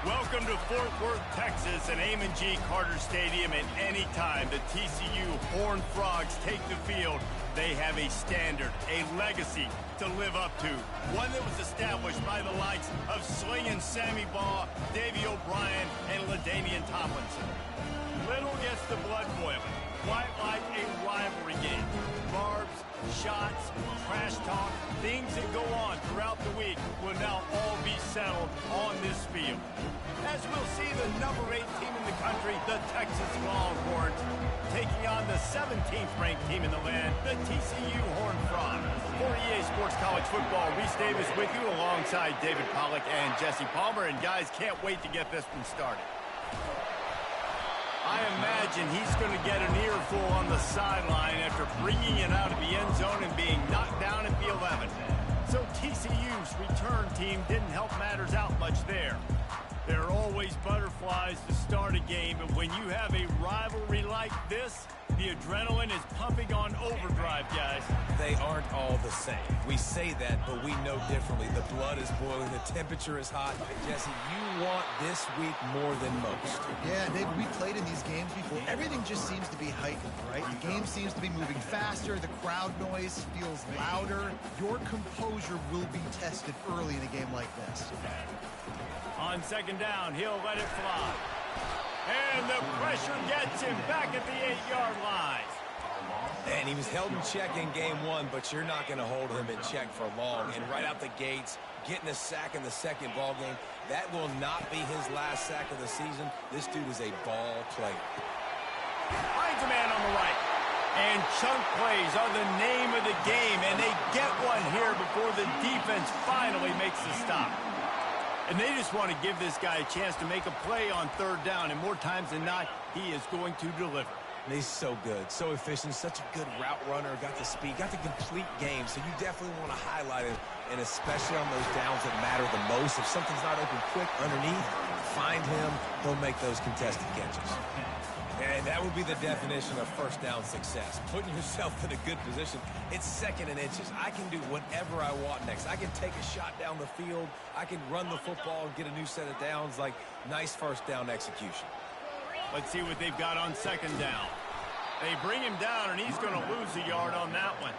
Welcome to Fort Worth, Texas, and Amon G. Carter Stadium. At any time the TCU Horned Frogs take the field, they have a standard, a legacy to live up to. One that was established by the likes of Slingin' Sammy Baugh, Davey O'Brien, and LaDainian Tomlinson. Little gets the blood boiling, quite like a rivalry game. Barbs, shots, trash talk, things that go on throughout the week will now all be settled on this field. As we'll see the number 8 team in the country, the Texas Longhorns, taking on the 17th ranked team in the land, the TCU Horned Frogs. For EA Sports College Football, Reese Davis with you alongside David Pollack and Jesse Palmer. And guys, can't wait to get this one started. I imagine he's going to get an earful on the sideline after bringing it out of the end zone and being knocked down at the 11. So TCU's return team didn't help matters out much there. There are always butterflies to start a game, but when you have a rivalry like this, the adrenaline is pumping on overdrive, guys. They aren't all the same. We say that, but we know differently. The blood is boiling. The temperature is hot. Jesse, you want this week more than most. Yeah, David, we played in these games before. Everything just seems to be heightened, right? The game seems to be moving faster. The crowd noise feels louder. Your composure will be tested early in a game like this. On second down, he'll let it fly. And the pressure gets him back at the 8-yard line. And he was held in check in game 1, but you're not going to hold him in check for long. And right out the gates, getting a sack in the second ball game, that will not be his last sack of the season. This dude is a ball player. Finds a man on the right. And chunk plays are the name of the game, and they get one here before the defense finally makes the stop. And they just want to give this guy a chance to make a play on third down, and more times than not, he is going to deliver. He's so good, so efficient, such a good route runner, got the speed, got the complete game, so you definitely want to highlight him, and especially on those downs that matter the most. If something's not open quick underneath, find him, he'll make those contested catches. And that would be the definition of first down success. Putting yourself in a good position. It's second and inches. I can do whatever I want next. I can take a shot down the field. I can run the football and get a new set of downs. Like, nice first down execution. Let's see what they've got on second down. They bring him down, and he's going to lose a yard on that one.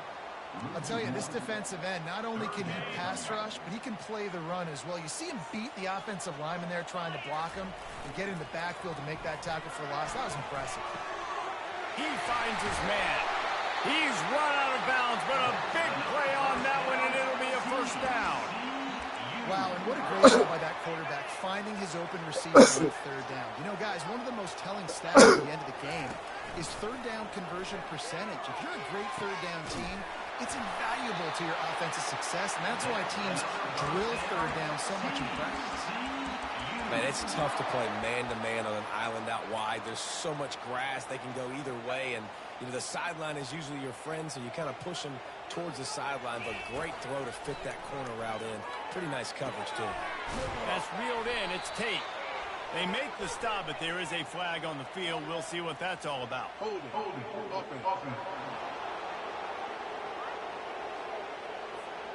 I'll tell you, this defensive end, not only can he pass rush, but he can play the run as well. You see him beat the offensive lineman there trying to block him and get in the backfield to make that tackle for loss. That was impressive. He finds his man. He's run out of bounds, but a big play on that one, and it'll be a first down. Wow, and what a great job by that quarterback, finding his open receiver on third down. You know, guys, one of the most telling stats at the end of the game is third down conversion percentage. If you're a great third down team, it's invaluable to your offensive success, and that's why teams drill third down so much in practice. Man, it's tough to play man-to-man on an island out wide. There's so much grass. They can go either way, and you know the sideline is usually your friend, so you kind of push them towards the sideline, but great throw to fit that corner route in. Pretty nice coverage, too. That's reeled in. It's Tate. They make the stop, but there is a flag on the field. We'll see what that's all about. Hold it.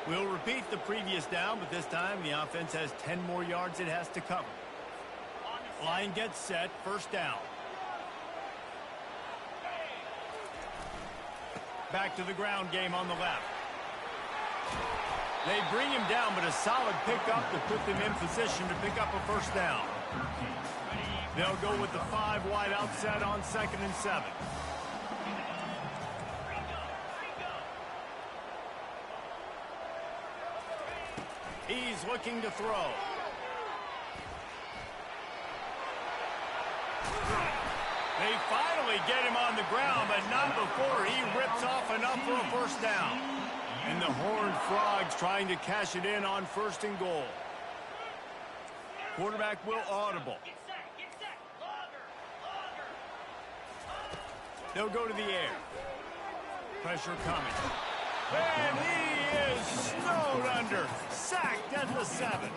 We'll repeat the previous down, but this time the offense has 10 more yards it has to cover. Line gets set, first down. Back to the ground game on the left. They bring him down, but a solid pickup to put them in position to pick up a first down. They'll go with the 5 wide outset on 2nd and 7. He's looking to throw. They finally get him on the ground, but not before he rips off enough for a first down. And the Horned Frogs trying to cash it in on 1st and goal. Quarterback will audible. They'll go to the air. Pressure coming. And he is snowed under. Sacked at the 7.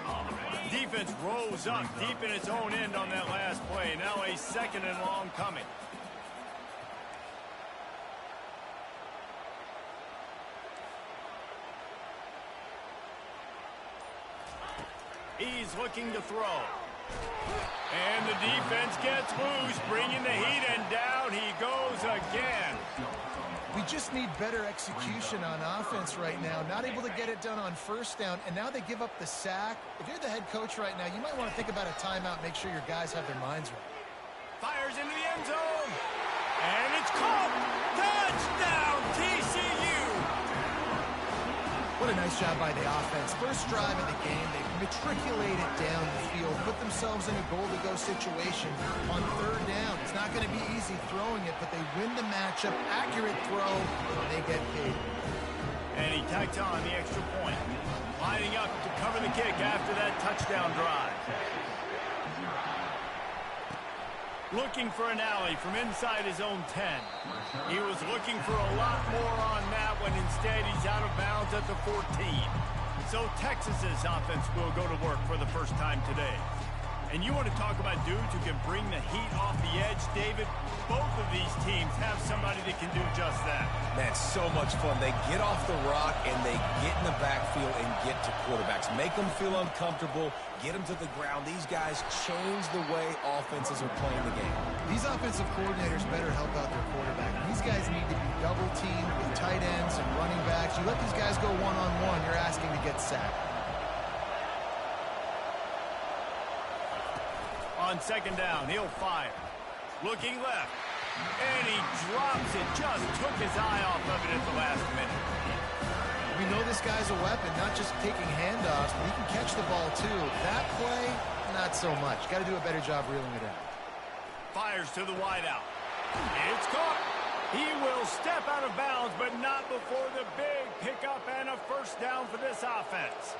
Defense rose up deep in its own end on that last play. Now a 2nd and long coming. He's looking to throw. And the defense gets loose, bringing the heat, and down he goes again. We just need better execution on offense right now. Not able to get it done on first down, and now they give up the sack. If you're the head coach right now, you might want to think about a timeout, make sure your guys have their minds right. Fires into the end zone. And it's caught. Touchdown, TCU. What a nice job by the offense. First drive of the game, they matriculate it down the field, put themselves in a goal-to-go situation on third down. It's not going to be easy throwing it, but they win the matchup. Accurate throw, they get paid. And he tacks on the extra point. Lining up to cover the kick after that touchdown drive. Looking for an alley from inside his own 10. He was looking for a lot more on that one. Instead, he's out of bounds at the 14. So Texas's offense will go to work for the first time today. And you want to talk about dudes who can bring the heat off the edge, David? Both of these teams have somebody that can do just that. Man, so much fun. They get off the rock and they get in the backfield and get to quarterbacks. Make them feel uncomfortable, get them to the ground. These guys change the way offenses are playing the game. These offensive coordinators better help out their quarterback. These guys need to be double-teamed with tight ends and running backs. You let these guys go one-on-one, you're asking to get sacked. On second down, he'll fire. Looking left. And he drops it. Just took his eye off of it at the last minute. We know this guy's a weapon, not just taking handoffs, but he can catch the ball too. That play, not so much. Got to do a better job reeling it in. Fires to the wideout. It's caught. He will step out of bounds, but not before the big pickup and a first down for this offense.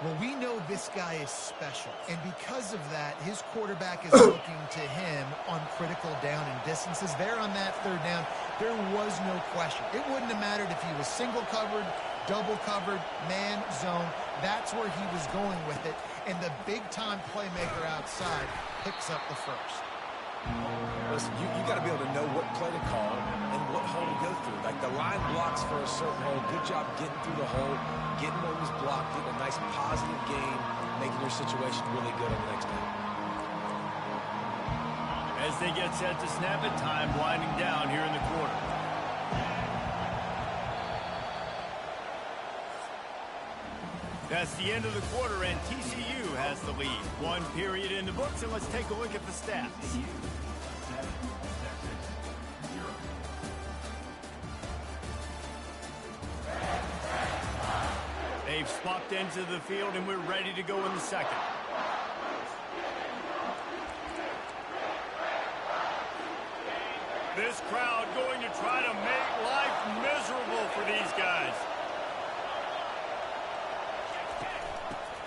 Well, we know this guy is special, and because of that, his quarterback is looking to him on critical down and distances. There on that third down, there was no question. It wouldn't have mattered if he was single covered, double covered, man, zone. That's where he was going with it, and the big-time playmaker outside picks up the first. Listen, you got to be able to know what play to call and what hole to go through. Like the line blocks for a certain hole. Good job getting through the hole, getting what was blocked, getting a nice positive gain, making your situation really good on the next down. As they get set to snap it, time winding down here in the quarter. That's the end of the quarter, and TCU has the lead. One period in the books, and let's take a look at the stats. They've swapped ends of the field, and we're ready to go in the second. This crowd going to try to make life miserable for these guys.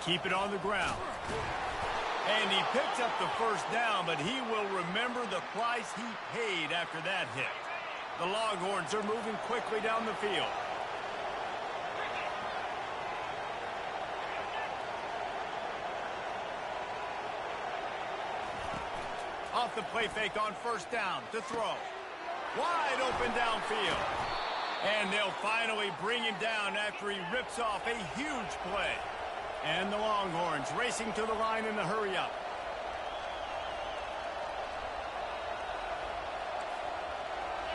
Keep it on the ground. And he picks up the first down, but he will remember the price he paid after that hit. The Longhorns are moving quickly down the field. Off the play fake on first down to throw. Wide open downfield. And they'll finally bring him down after he rips off a huge play. And the Longhorns racing to the line in the hurry-up.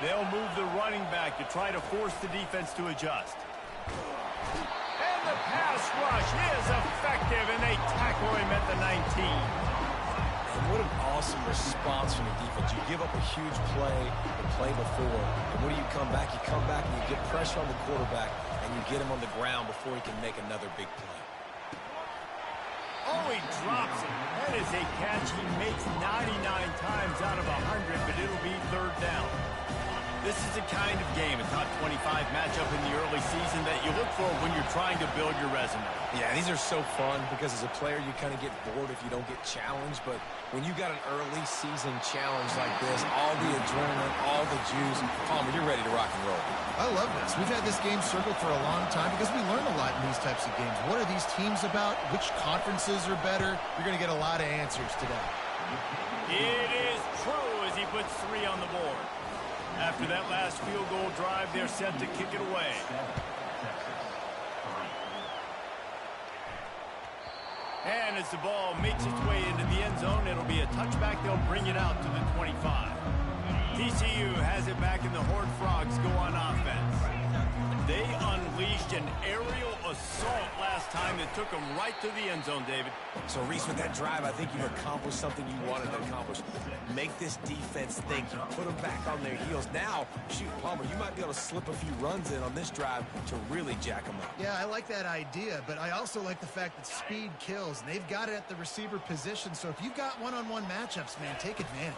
They'll move the running back to try to force the defense to adjust. And the pass rush is effective, and they tackle him at the 19. And what an awesome response from the defense. You give up a huge play the play before, and when you come back and you get pressure on the quarterback, and you get him on the ground before he can make another big play. Oh, he drops it. That is a catch he makes 99 times out of 100, but it'll be third down. This is the kind of game, a top 25 matchup in the early season, that you look for when you're trying to build your resume. Yeah, these are so fun because as a player, you kind of get bored if you don't get challenged. But when you got an early season challenge like this, all the adrenaline, all the juice, Palmer, you're ready to rock and roll. I love this. We've had this game circled for a long time because we learn a lot in these types of games. What are these teams about? Which conferences are better? You're going to get a lot of answers today. It is true as he puts 3 on the board. After that last field goal drive, they're set to kick it away. And as the ball makes its way into the end zone, it'll be a touchback. They'll bring it out to the 25. TCU has it back, and the Horned Frogs go on offense. They unleashed an aerial assault last time that took them right to the end zone, David. So, Reese, with that drive, I think you've accomplished something you wanted to accomplish. Make this defense think. You put them back on their heels. Now, shoot, Palmer, you might be able to slip a few runs in on this drive to really jack them up. Yeah, I like that idea, but I also like the fact that speed kills, and they've got it at the receiver position. So if you've got one-on-one matchups, man, take advantage.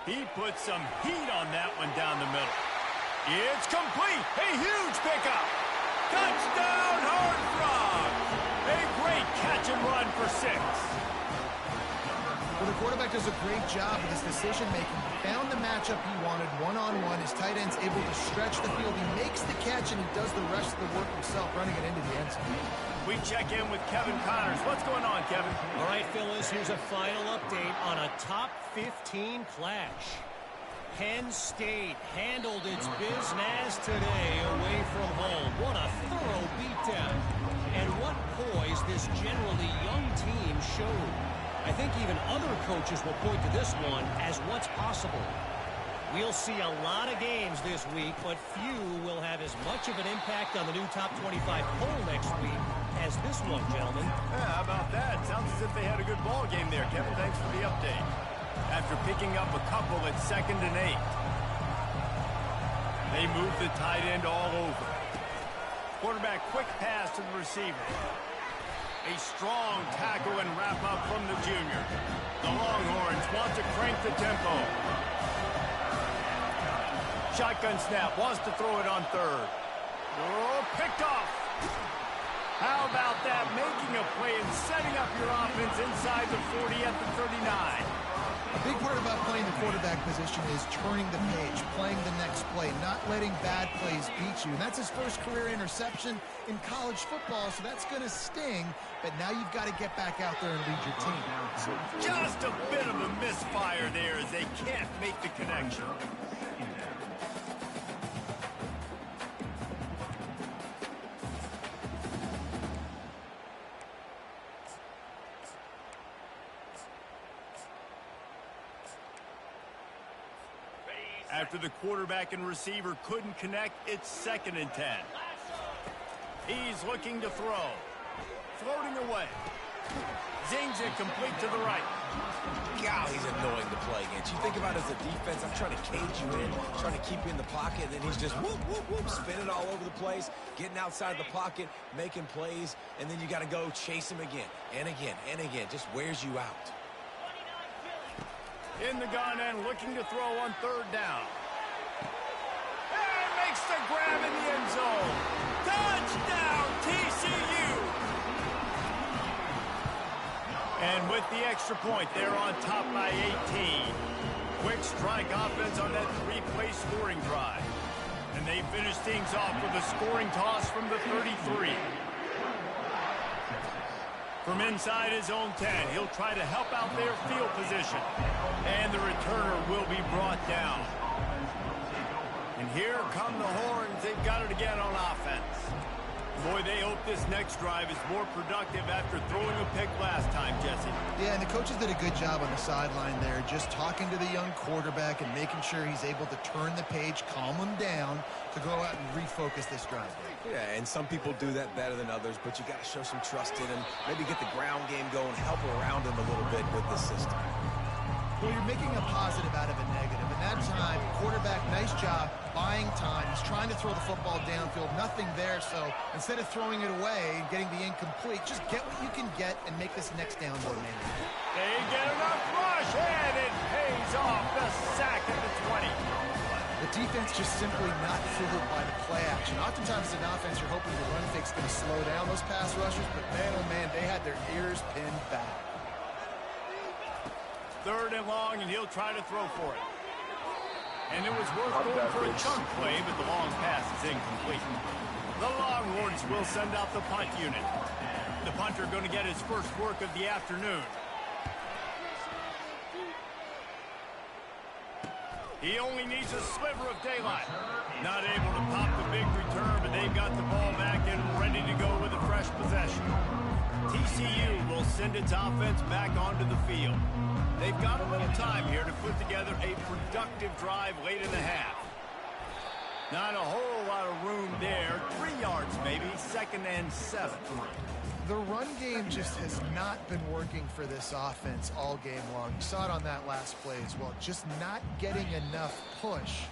He put some heat on that one down the middle. It's complete. A huge pickup. Touchdown, Horned Frogs. A great catch and run for 6. Well, the quarterback does a great job with his decision-making. He found the matchup he wanted one-on-one. His tight end's able to stretch the field. He makes the catch, and he does the rest of the work himself, running it into the end zone. We check in with Kevin Connors. What's going on, Kevin? All right, Phyllis, here's a final update on a top 15 clash. Penn State handled its business today away from home. What a thorough beatdown. And what poise this generally young team showed. I think even other coaches will point to this one as what's possible. We'll see a lot of games this week, but few will have as much of an impact on the new top 25 poll next week as this one, gentlemen. Yeah, how about that? Sounds as if they had a good ball game there, Kevin. Thanks for the update. After picking up a couple at 2nd and 8. They move the tight end all over. Quarterback quick pass to the receiver. A strong tackle and wrap up from the junior. The Longhorns want to crank the tempo. Shotgun snap, wants to throw it on 3rd. Oh, picked off. How about that? Making a play and setting up your offense inside the 40 at the 39. A big part about playing the quarterback position is turning the page, playing the next play, not letting bad plays beat you. And that's his first career interception in college football, so that's going to sting. But now you've got to get back out there and lead your team. Just a bit of a misfire there as they can't make the connection. After the quarterback and receiver couldn't connect, it's 2nd and 10. He's looking to throw. Floating away. Zings it complete to the right. God, he's annoying to play against. You think about it as a defense, I'm trying to cage you in, trying to keep you in the pocket, and then he's just whoop, whoop, whoop, spinning all over the place, getting outside the pocket, making plays, and then you got to go chase him again, and again, and again. Just wears you out. In the gun and looking to throw on 3rd down. And makes the grab in the end zone. Touchdown, TCU! And with the extra point, they're on top by 18. Quick strike offense on that 3-play scoring drive. And they finish things off with a scoring toss from the 33. From inside his own 10, he'll try to help out their field position. And the returner will be brought down. And here come the Horns. They've got it again on offense. Boy, they hope this next drive is more productive after throwing a pick last time, Jesse. Yeah, and the coaches did a good job on the sideline there, just talking to the young quarterback and making sure he's able to turn the page, calm him down, to go out and refocus this drive. Yeah, and some people do that better than others, but you got to show some trust in him, maybe get the ground game going, help around him a little bit with this system. Well, you're making a positive out of a negative. And that time, quarterback, nice job, buying time. He's trying to throw the football downfield. Nothing there, so instead of throwing it away and getting the incomplete, just get what you can get and make this next down more manageable. They get enough rush, and it pays off. The sack at the 20. The defense just simply not fooled by the play action. Oftentimes, as an offense, you're hoping the run fake's going to slow down those pass rushers, but man, oh man, they had their ears pinned back. 3rd and long, and he'll try to throw for it. And it was worth going for a chunk play, but the long pass is incomplete. The Longhorns will send out the punt unit. The punter going to get his first work of the afternoon. He only needs a sliver of daylight. Not able to pop the big return, but they've got the ball back and ready to go with a fresh possession. TCU will send its offense back onto the field. They've got a little time here to put together a productive drive late in the half. Not a whole lot of room there. 3 yards maybe, 2nd and 7. The run game just has not been working for this offense all game long. You saw it on that last play as well. Just not getting enough push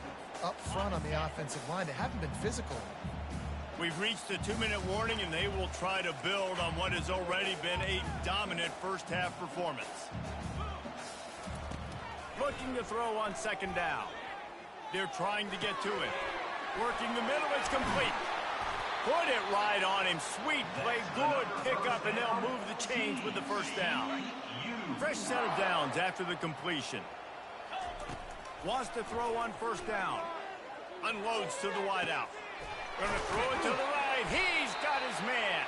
up front on the offensive line. They haven't been physical. We've reached the 2-minute warning, and they will try to build on what has already been a dominant first-half performance. Looking to throw on 2nd down. They're trying to get to it. Working the middle, it's complete. Put it right on him. Sweet play, good pickup, and they'll move the chains with the first down. Fresh set of downs after the completion. Wants to throw on 1st down. Unloads to the wideout. Gonna throw it to the right. He's got his man.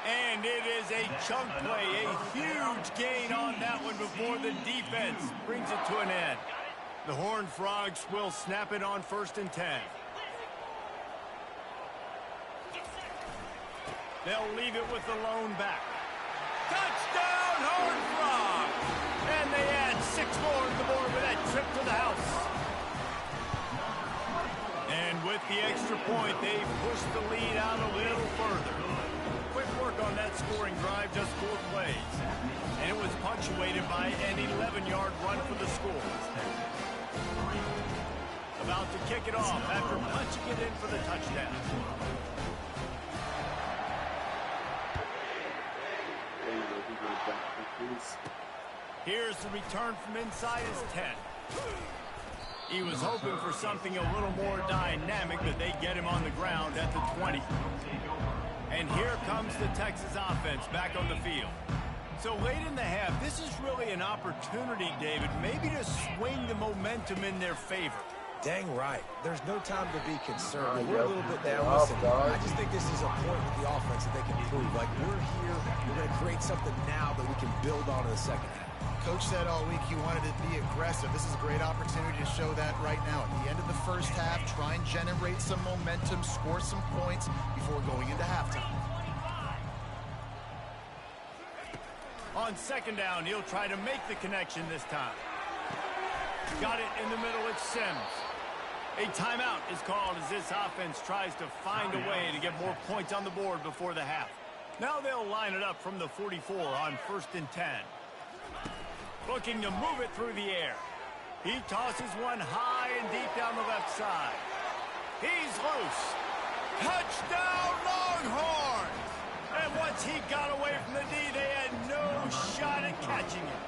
And it is a chunk play, a huge gain on that one before the defense brings it to an end. The Horned Frogs will snap it on 1st and 10. They'll leave it with the lone back. Touchdown, Horned Frogs! And they add 6 more to the board with that trip to the house. And with the extra point, they push the lead out a little further. Quick work on that scoring drive, just 4 plays. And it was punctuated by an 11-yard run for the score. About to kick it off after punching it in for the touchdown. Here's the return from inside his 10. He was hoping for something a little more dynamic, but they get him on the ground at the 20. And here comes the Texas offense back on the field. So late in the half, this is really an opportunity, David, maybe to swing the momentum in their favor. Dang right. There's no time to be concerned. We're a little bit down. Listen, I just think this is a point with the offense that they can prove. Like, we're here, we're going to create something now that we can build on in the second half. Coach said all week he wanted to be aggressive. This is a great opportunity to show that right now. At the end of the first half, try and generate some momentum, score some points before going into halftime. On 2nd down, he'll try to make the connection this time. Got it in the middle, it's Sims. A timeout is called as this offense tries to find a way to get more points on the board before the half. Now they'll line it up from the 44 on 1st and 10. Looking to move it through the air. He tosses one high and deep down the left side. He's loose. Touchdown, Longhorns! And once he got away from the D, they had no shot at catching him.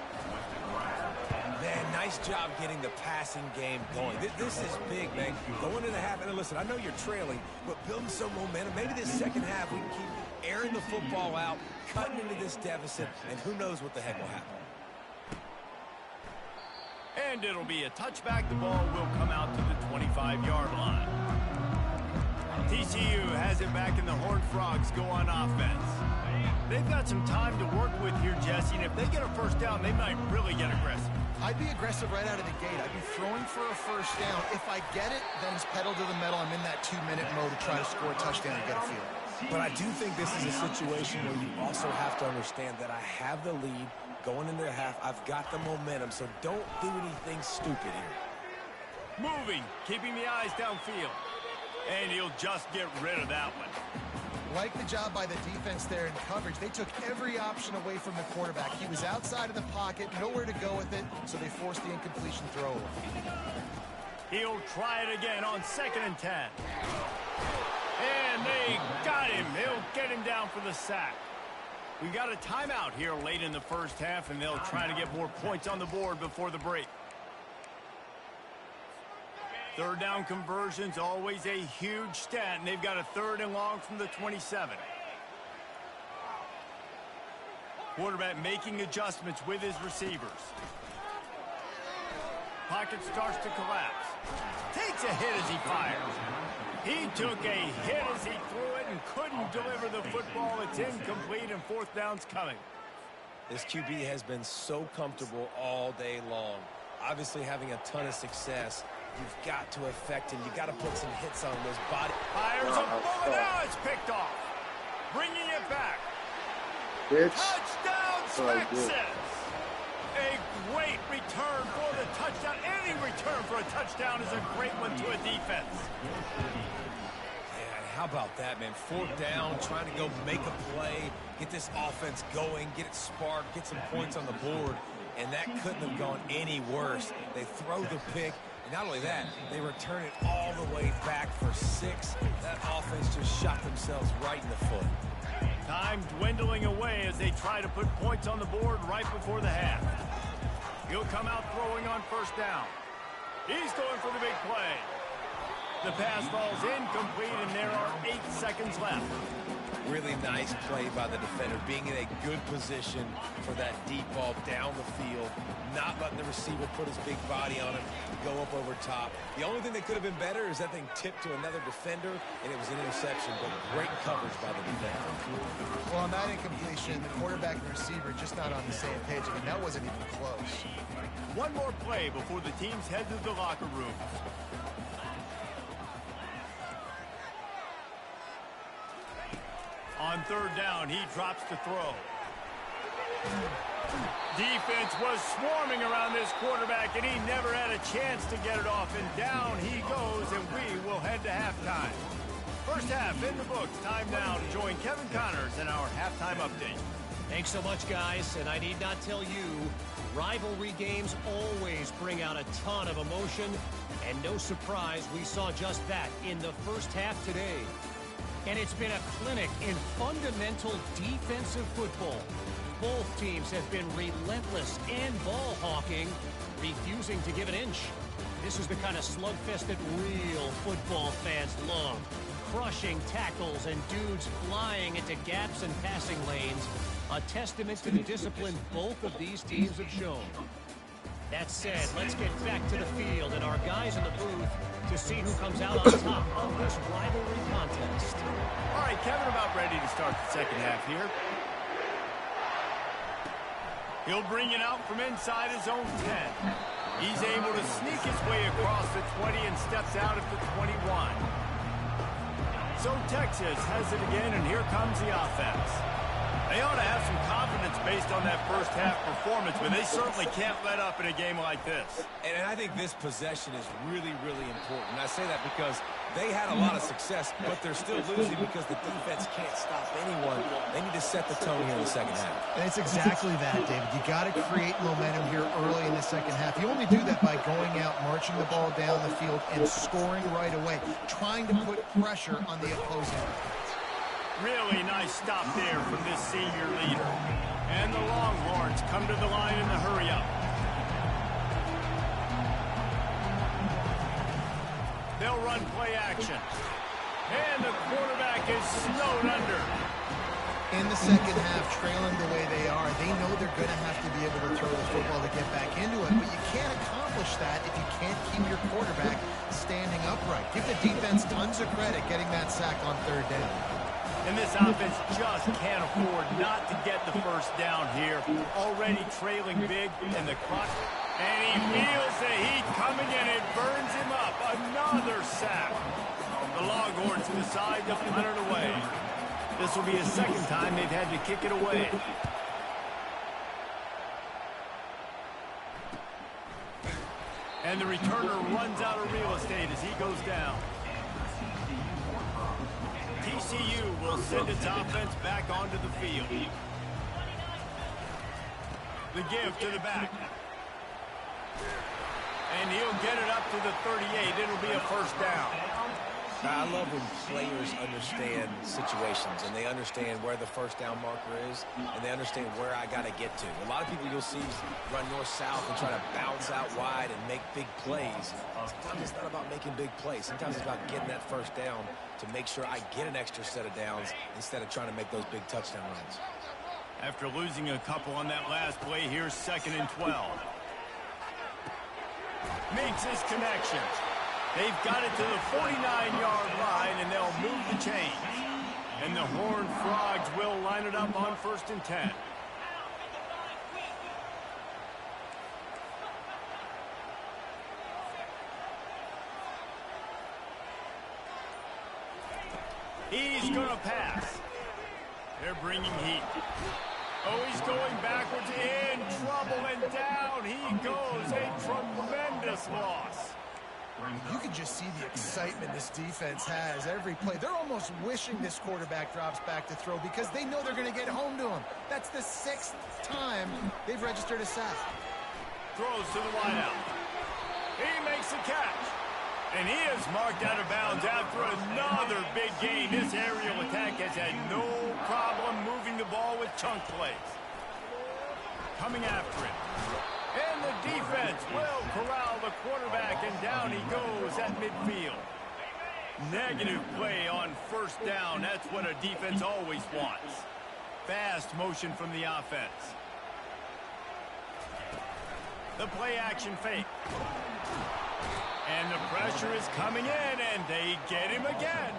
Man, nice job getting the passing game going. This is big, man. Going into the half, and listen, I know you're trailing, but building some momentum. Maybe this second half we can keep airing the football out, cutting into this deficit, and who knows what the heck will happen. And it'll be a touchback. The ball will come out to the 25-yard line. TCU has it back, and the Horned Frogs go on offense. They've got some time to work with here, Jesse, and if they get a first down, they might really get aggressive. I'd be aggressive right out of the gate. I'd be throwing for a first down. If I get it, then it's pedal to the metal. I'm in that 2-minute mode to try to score a touchdown and get a field. But I do think this is a situation where you also have to understand that I have the lead going into the half. I've got the momentum, so don't do anything stupid here. Moving, keeping the eyes downfield. And he'll just get rid of that one. Like the job by the defense there in coverage. They took every option away from the quarterback. He was outside of the pocket, nowhere to go with it, so they forced the incompletion throw. He'll try it again on 2nd and 10. And they got him. He'll get him down for the sack. We got a timeout here late in the first half, and they'll try to get more points on the board before the break. 3rd down conversions, always a huge stat, and they've got a 3rd and long from the 27. Quarterback making adjustments with his receivers. Pocket starts to collapse. Takes a hit as he fires. He took a hit as he threw it and couldn't deliver the football. It's incomplete, and 4th down's coming. This QB has been so comfortable all day long. Obviously having a ton of success. you've got to affect him. You've got to put some hits on those body. Fires a bullet. Now it's picked off. Bringing it back. Bitch. Touchdown, Texas. A great return for the touchdown. Any return for a touchdown is a great one to a defense. Yeah, how about that, man? 4th down, trying to go make a play, get this offense going, get it sparked, get some points on the board, and that couldn't have gone any worse. They throw the pick, and not only that, they return it all the way back for 6. That offense just shot themselves right in the foot. Time dwindling away as they try to put points on the board right before the half. He'll come out throwing on 1st down. He's going for the big play. The pass falls incomplete, and there are 8 seconds left. Really nice play by the defender, being in a good position for that deep ball down the field, not letting the receiver put his big body on him, go up over top. The only thing that could have been better is that thing tipped to another defender, and it was an interception, but great coverage by the defender. Well, on that incompletion, the quarterback and receiver just not on the same page. I mean, that wasn't even close. One more play before the teams head to the locker room. On 3rd down, he drops to throw. Defense was swarming around this quarterback, and he never had a chance to get it off. And down he goes, and we will head to halftime. First half in the books. Time now to join Kevin Connors in our halftime update. Thanks so much, guys. And I need not tell you, rivalry games always bring out a ton of emotion. And no surprise, we saw just that in the first half today. And it's been a clinic in fundamental defensive football. Both teams have been relentless and ball hawking, refusing to give an inch. This is the kind of slugfest that real football fans love. Crushing tackles and dudes flying into gaps and passing lanes. A testament to the discipline both of these teams have shown. That said, let's get back to the field and our guys in the booth to see who comes out on top of this rivalry contest. All right, Kevin, about ready to start the second half here. He'll bring it out from inside his own 10. He's able to sneak his way across the 20 and steps out at the 21. So Texas has it again, and here comes the offense. They ought to have some confidence based on that first half performance, but they certainly can't let up in a game like this. And I think this possession is really, really important. And I say that because they had a lot of success, but they're still losing because the defense can't stop anyone. They need to set the tone here in the second half. And it's exactly that, David. You got to create momentum here early in the second half. You only do that by going out, marching the ball down the field, and scoring right away, trying to put pressure on the opposing. Really nice stop there from this senior leader. And the Longhorns come to the line in the hurry-up. They'll run play action. And the quarterback is snowed under. In the second half, trailing the way they are, they know they're going to have to be able to throw the football to get back into it. But you can't accomplish that if you can't keep your quarterback standing upright. Give the defense tons of credit getting that sack on 3rd down. And this offense just can't afford not to get the first down here. Already trailing big in the clock. And he feels the heat coming and it burns him up. Another sack. The Longhorns decide to punt it away. This will be a second time they've had to kick it away. And the returner runs out of real estate as he goes down. TCU will send its offense back onto the field. The give to the back. And he'll get it up to the 38. It'll be a first down. I love when players understand situations and they understand where the first down marker is and they understand where I got to get to. A lot of people you'll see run north-south and try to bounce out wide and make big plays. Sometimes it's not about making big plays. Sometimes it's about getting that first down to make sure I get an extra set of downs instead of trying to make those big touchdown runs. After losing a couple on that last play, here's 2nd and 12. Makes his connection. They've got it to the 49-yard line, and they'll move the chains. And the Horned Frogs will line it up on 1st and 10. He's going to pass. They're bringing heat. Oh, he's going backwards, in trouble, and down he goes. A tremendous loss. You can just see the excitement this defense has every play. They're almost wishing this quarterback drops back to throw because they know they're going to get home to him. That's the 6th time they've registered a sack. Throws to the wideout. He makes the catch. And he is marked out of bounds after another big gain. This aerial attack has had no problem moving the ball with chunk plays. Coming after it. And the defense will corral the quarterback, and down he goes at midfield. Negative play on first down. That's what a defense always wants. Fast motion from the offense. The play action fake. And the pressure is coming in, and they get him again.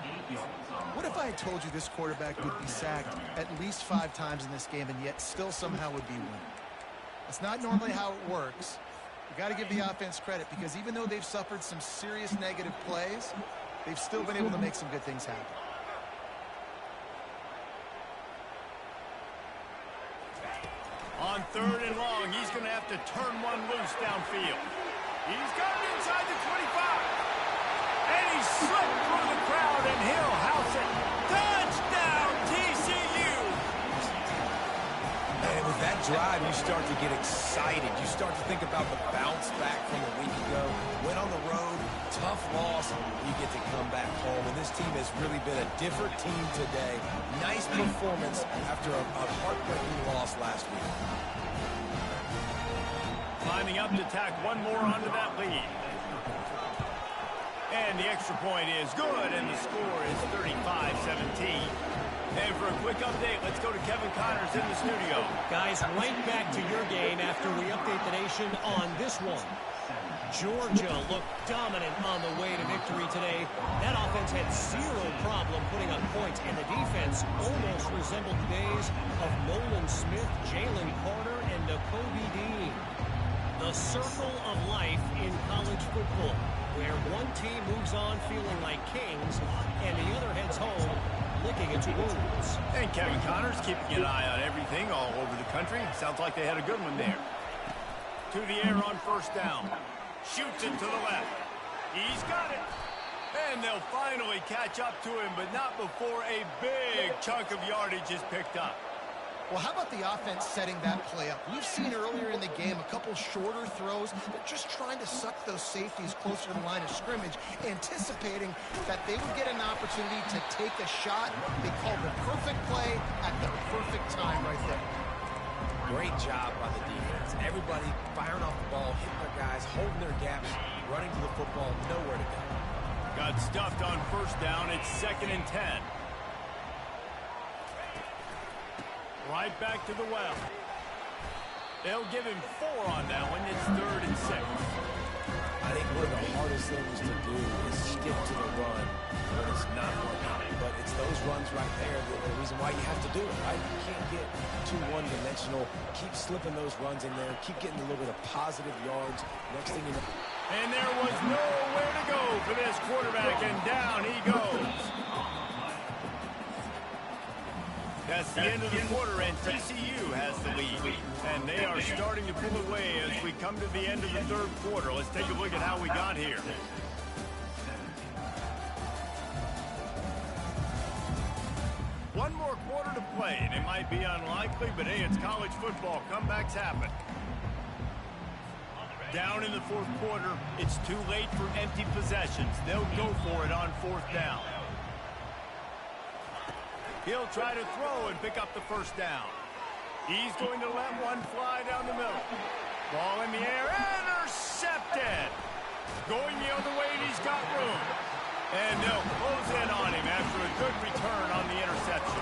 What if I had told you this quarterback would be sacked at least 5 times in this game and yet still somehow would be winning? It's not normally how it works. You got to give the offense credit because even though they've suffered some serious negative plays, they've still been able to make some good things happen. On 3rd and long, he's going to have to turn one loose downfield. He's got it inside the 25. And he slipped through the crowd, and he'll house it. Touchdown, TCU! And with that drive, you start to get excited. You start to think about the bounce back from a week ago. Went on the road, tough loss. You get to come back home. And this team has really been a different team today. Nice performance after a heartbreaking loss last week. Climbing up to tack one more onto that lead. And the extra point is good, and the score is 35-17. And for a quick update, let's go to Kevin Connors in the studio. Guys, right back to your game after we update the nation on this one. Georgia looked dominant on the way to victory today. That offense had 0 problem putting up points, and the defense almost resembled the days of Nolan Smith, Jalen Carter, and Nakobe Dean. The circle of life in college football, where one team moves on feeling like kings, and the other heads home licking its wounds. And Kevin Connors keeping an eye on everything all over the country. Sounds like they had a good one there. To the air on first down. Shoots it to the left. He's got it. And they'll finally catch up to him, but not before a big chunk of yardage is picked up. Well, how about the offense setting that play up? We've seen earlier in the game a couple shorter throws. They're just trying to suck those safeties closer to the line of scrimmage, anticipating that they would get an opportunity to take a shot. They called the perfect play at the perfect time right there. Great job by the defense. Everybody firing off the ball, hitting their guys, holding their gaps, running to the football, nowhere to go. Got stuffed on first down. It's 2nd and 10. Right back to the well. They'll give him 4 on that one. It's 3rd and 6. I think one of the hardest things to do is stick to the run when it's not working. But it's those runs right there that are the reason why you have to do it, right? You can't get too one-dimensional. Keep slipping those runs in there. Keep getting a little bit of positive yards. Next thing you know. And there was nowhere to go for this quarterback, and down he goes. That's the end of the quarter, and TCU has the lead. And they are starting to pull away as we come to the end of the 3rd quarter. Let's take a look at how we got here. One more quarter to play, and it might be unlikely, but hey, it's college football. Comebacks happen. Down in the 4th quarter, it's too late for empty possessions. They'll go for it on 4th down. He'll try to throw and pick up the first down. He's going to let one fly down the middle. Ball in the air, intercepted. Going the other way, and he's got room. And they'll close in on him after a good return on the interception.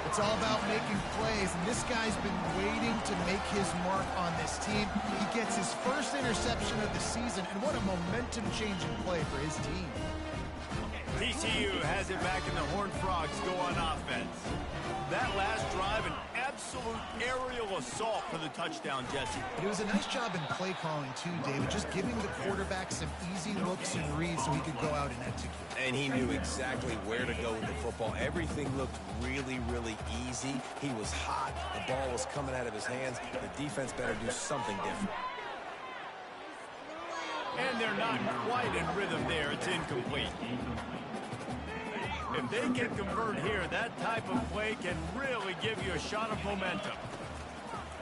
It's all about making plays, and this guy's been waiting to make his mark on this team. He gets his first interception of the season, and what a momentum-changing play for his team. TCU has it back in the Horned Frogs go on offense. That last drive, an absolute aerial assault for the touchdown, Jesse. It was a nice job in play calling, too, David, just giving the quarterback some easy looks and reads so he could go out and execute. And he knew exactly where to go with the football. Everything looked really, really easy. He was hot. The ball was coming out of his hands. The defense better do something different. And they're not quite in rhythm there. It's incomplete. If they can convert here, that type of play can really give you a shot of momentum.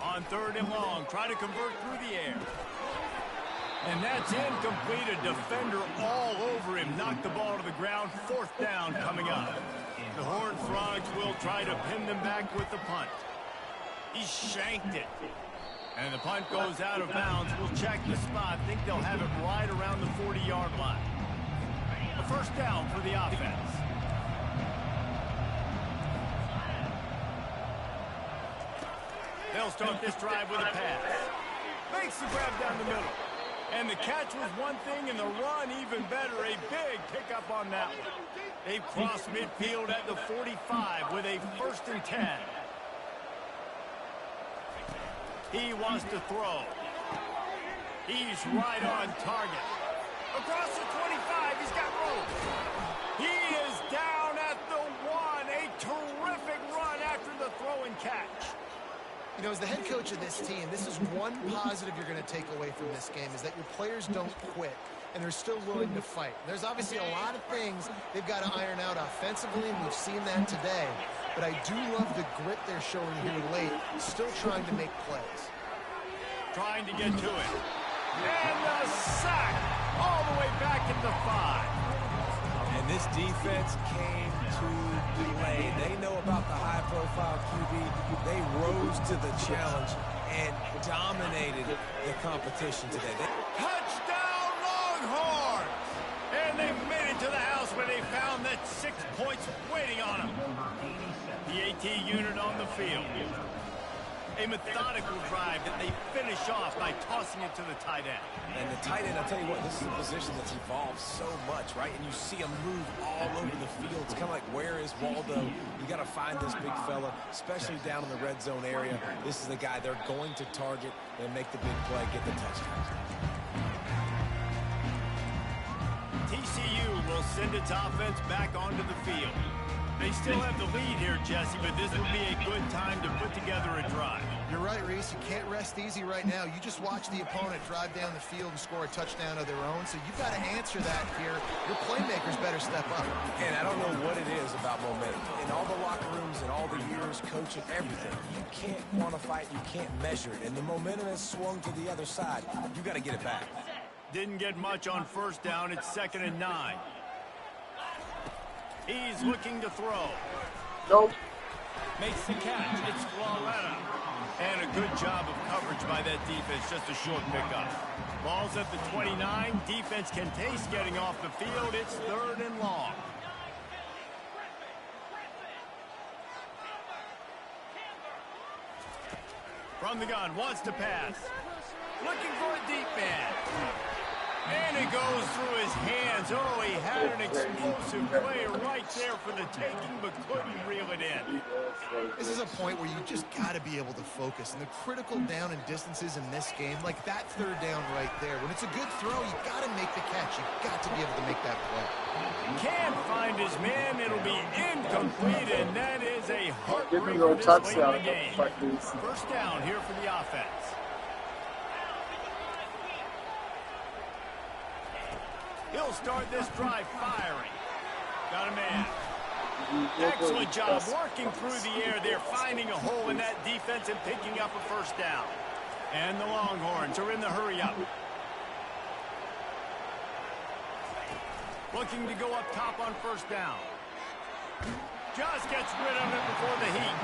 On 3rd and long, try to convert through the air. And that's incomplete. A defender all over him. Knocked the ball to the ground. 4th down coming up. The Horned Frogs will try to pin them back with the punt. He shanked it. And the punt goes out of bounds. We'll check the spot. Think they'll have it right around the 40-yard line. A 1st down for the offense. They'll start this drive with a pass. Makes the grab down the middle. And the catch was one thing, and the run even better. A big pickup on that one. They've crossed midfield at the 45 with a 1st and 10. He wants to throw. He's right on target. Across the 25, he's got room. He is down at the 1. A terrific run after the throw and catch. You know, as the head coach of this team, this is one positive you're going to take away from this game, is that your players don't quit, and they're still willing to fight. There's obviously a lot of things they've got to iron out offensively, and we've seen that today. But I do love the grit they're showing here late, still trying to make plays. Trying to get to it. And the sack all the way back at the 5. And this defense came to play. They know about the high-profile QB. They rose to the challenge and dominated the competition today. Touchdown Longhorns! And they made it to the house where they found that 6 points waiting on them. The AT unit on the field. A methodical drive that they finish off by tossing it to the tight end. And the tight end, I'll tell you what, this is a position that's evolved so much, right? And you see him move all over the field. It's kind of like, where is Waldo? You got to find this big fella, especially down in the red zone area. This is the guy they're going to target and make the big play, get the touchdown. TCU will send its offense back onto the field. They still have the lead here, Jesse, but this would be a good time to put together a drive. You're right, Reese. You can't rest easy right now. You just watch the opponent drive down the field and score a touchdown of their own, so you've got to answer that here. Your playmakers better step up. And I don't know what it is about momentum. In all the locker rooms and all the years coaching, everything, you can't quantify it, you can't measure it. And the momentum has swung to the other side. You got to get it back. Didn't get much on 1st down. It's 2nd and 9. He's looking to throw. Nope. Makes the catch. It's Floretta. And a good job of coverage by that defense. Just a short pickup. Ball's at the 29. Defense can taste getting off the field. It's 3rd and long. From the gun. Wants to pass. Looking for a deep man. And it goes through his hands. Oh, he had an explosive play right there for the taking, but couldn't reel it in. This is a point where you just got to be able to focus. And the critical down and distances in this game, like that 3rd down right there, when it's a good throw, you got to make the catch. You got to be able to make that play. Can't find his man. It'll be incomplete, and that is a heartbreaker no this touchdown. late in the game. 1st down here for the offense. He'll start this drive firing. Got a man. Excellent job working through the air there, finding a hole in that defense and picking up a 1st down. And the Longhorns are in the hurry up. Looking to go up top on 1st down. Just gets rid of it before the heat.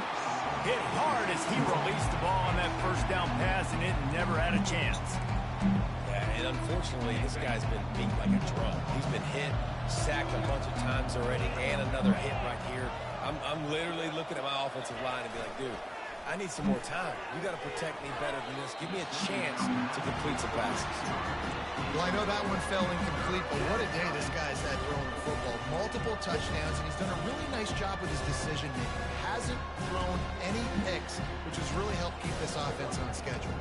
Hit hard as he released the ball on that 1st down pass, and it never had a chance. And unfortunately, this guy's been beat like a drum. He's been hit, sacked a bunch of times already, and another hit right here. I'm literally looking at my offensive line and be like, dude, I need some more time. You got to protect me better than this. Give me a chance to complete some passes. Well, I know that one fell incomplete, but what a day this guy's had throwing the football. Multiple touchdowns, and he's done a really nice job with his decision-making. Hasn't thrown any picks, which has really helped keep this offense on schedule.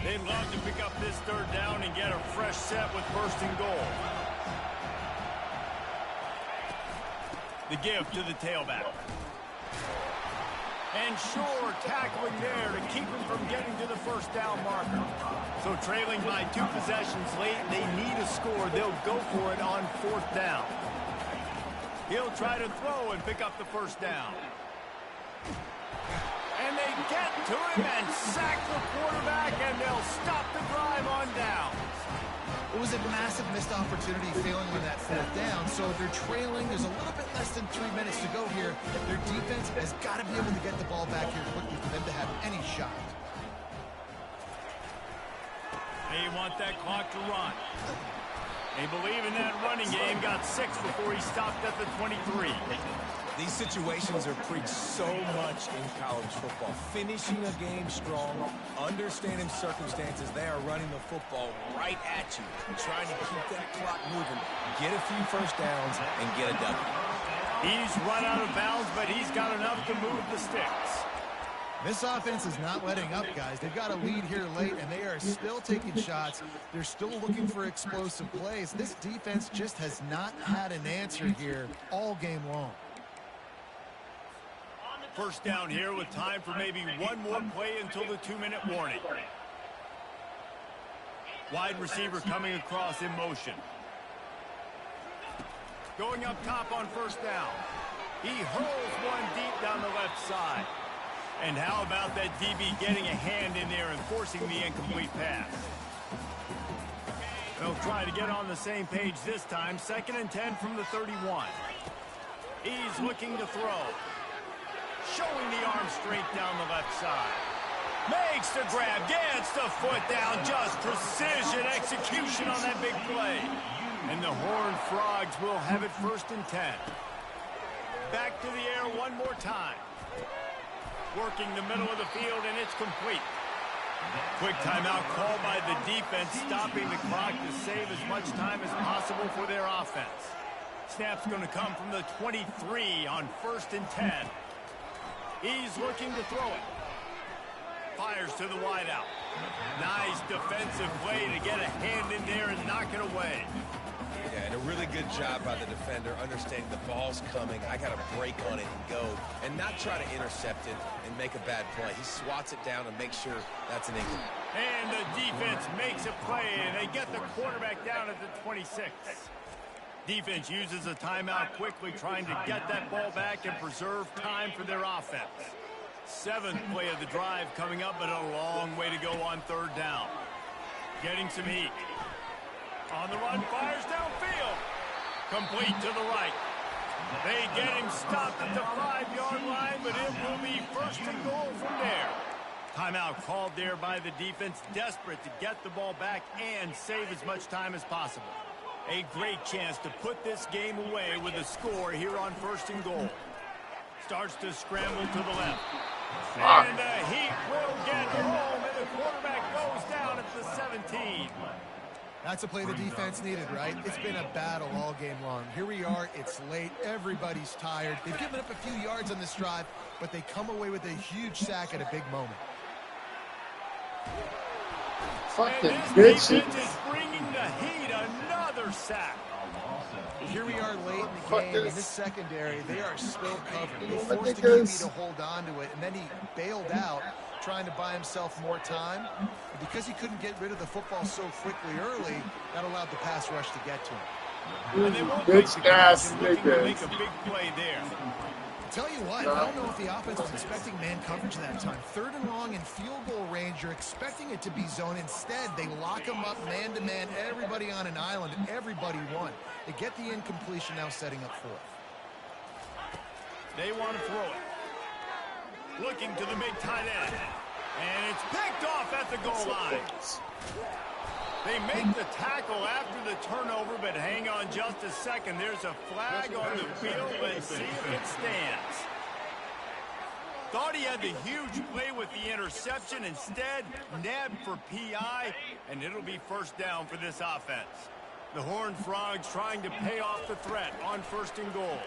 They'd love to pick up this third down and get a fresh set with first and goal. The give to the tailback. And sure, tackling there to keep him from getting to the first down marker. So trailing by 2 possessions late, they need a score. They'll go for it on 4th down. He'll try to throw and pick up the first down. And they get to him and sack the quarterback, and they'll stop the drive on down. It was a massive missed opportunity failing on that 4th down, so they're trailing. There's a little bit less than 3 minutes to go here. Their defense has got to be able to get the ball back here quickly for them to have any shot. They want that clock to run. They believe in that running game. Got 6 before he stopped at the 23. These situations are preached so much in college football. Finishing a game strong, understanding circumstances. They are running the football right at you, trying to keep that clock moving, get a few first downs, and get a W. He's run out of bounds, but he's got enough to move the sticks. This offense is not letting up, guys. They've got a lead here late, and they are still taking shots. They're still looking for explosive plays. This defense just has not had an answer here all game long. First down here with time for maybe one more play until the 2-minute warning. Wide receiver coming across in motion. Going up top on first down. He hurls one deep down the left side. And how about that DB getting a hand in there and forcing the incomplete pass? They'll try to get on the same page this time. 2nd and 10 from the 31. He's looking to throw. Showing the arm strength down the left side. Makes the grab, gets the foot down. Just precision execution on that big play. And the Horned Frogs will have it 1st and 10. Back to the air one more time. Working the middle of the field, and it's complete. Quick timeout called by the defense, stopping the clock to save as much time as possible for their offense. Snap's going to come from the 23 on 1st and 10. He's looking to throw it. Fires to the wideout. Nice defensive play to get a hand in there and knock it away. Yeah, and a really good job by the defender, understanding the ball's coming. I got to break on it and go, and not try to intercept it and make a bad play. He swats it down and makes sure that's an incomplete. And the defense makes a play, and they get the quarterback down at the 26. Defense uses a timeout quickly, trying to get that ball back and preserve time for their offense. 7th play of the drive coming up, but a long way to go on 3rd down. Getting some heat. On the run, fires downfield. Complete to the right. They get him stopped at the 5-yard line, but it will be 1st and goal from there. Timeout called there by the defense, desperate to get the ball back and save as much time as possible. A great chance to put this game away with a score here on 1st and goal. Starts to scramble to the left. And the Heat will get home, and the quarterback goes down at the 17. That's a play the defense needed, right? It's been a battle all game long. Here we are. It's late. Everybody's tired. They've given up a few yards on this drive, but they come away with a huge sack at a big moment. Fucking and bitch. this defense is bringing the Heat another sack. Here we are late in the game. In this secondary, they are still covered. They What forced the niggas? DB to hold on to it, and then he bailed out, trying to buy himself more time. And because he couldn't get rid of the football so quickly early, that allowed the pass rush to get to him. And they won't make the Bitch ass connection, looking to make niggas. a big play there. Tell you what, I don't know if the offense was expecting man coverage that time. 3rd and long in field goal range, you're expecting it to be zone. Instead, they lock them up man-to-man, everybody on an island, and everybody won. They get the incompletion, now setting up 4th. They want to throw it. Looking to the big tight end. And it's picked off at the goal line. They make the tackle after the turnover, but hang on just a second. There's a flag on the field. Let's see if it stands. Thought he had the huge play with the interception. Instead, nabbed for PI, and it'll be first down for this offense. The Horned Frogs trying to pay off the threat on 1st and goal.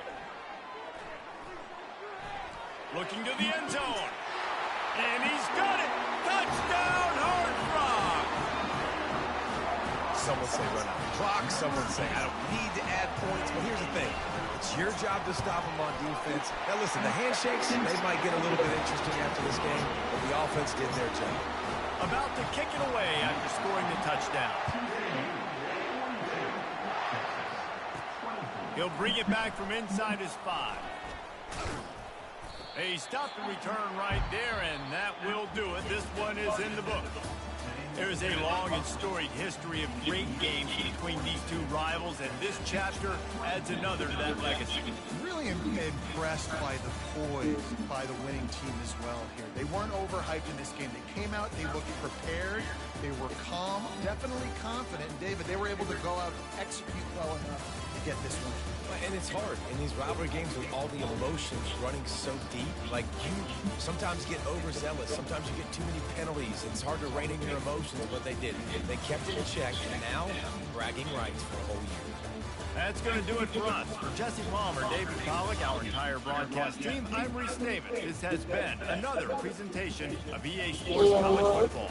Looking to the end zone. And he's got it. Touchdown, Horned Frogs. Some would say run out the clock. Some would say I don't need to add points. But here's the thing. It's your job to stop them on defense. Now, listen, the handshakes, they might get a little bit interesting after this game, but the offense did their job. About to kick it away after scoring the touchdown. He'll bring it back from inside his 5. He stopped the return right there, and that will do it. This one is in the book. There's a long and storied history of great games between these two rivals, and this chapter adds another to that legacy. Really impressed by the poise by the winning team as well here. They weren't overhyped in this game. They came out, they looked prepared, they were calm, definitely confident. And David, they were able to go out and execute well enough to get this one. And it's hard in these rivalry games with all the emotions running so deep. Like, you sometimes get overzealous. Sometimes you get too many penalties. It's hard to rein in your emotions, but they didn't. They kept it in check, and now bragging rights for a whole year. That's going to do it for us. For Jesse Palmer, David Pollack, our entire broadcast team, I'm Reese Davis. This has been another presentation of EA Sports College Football.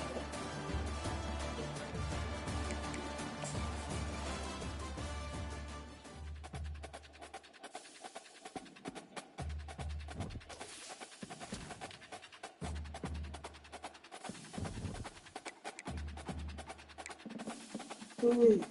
Ooh.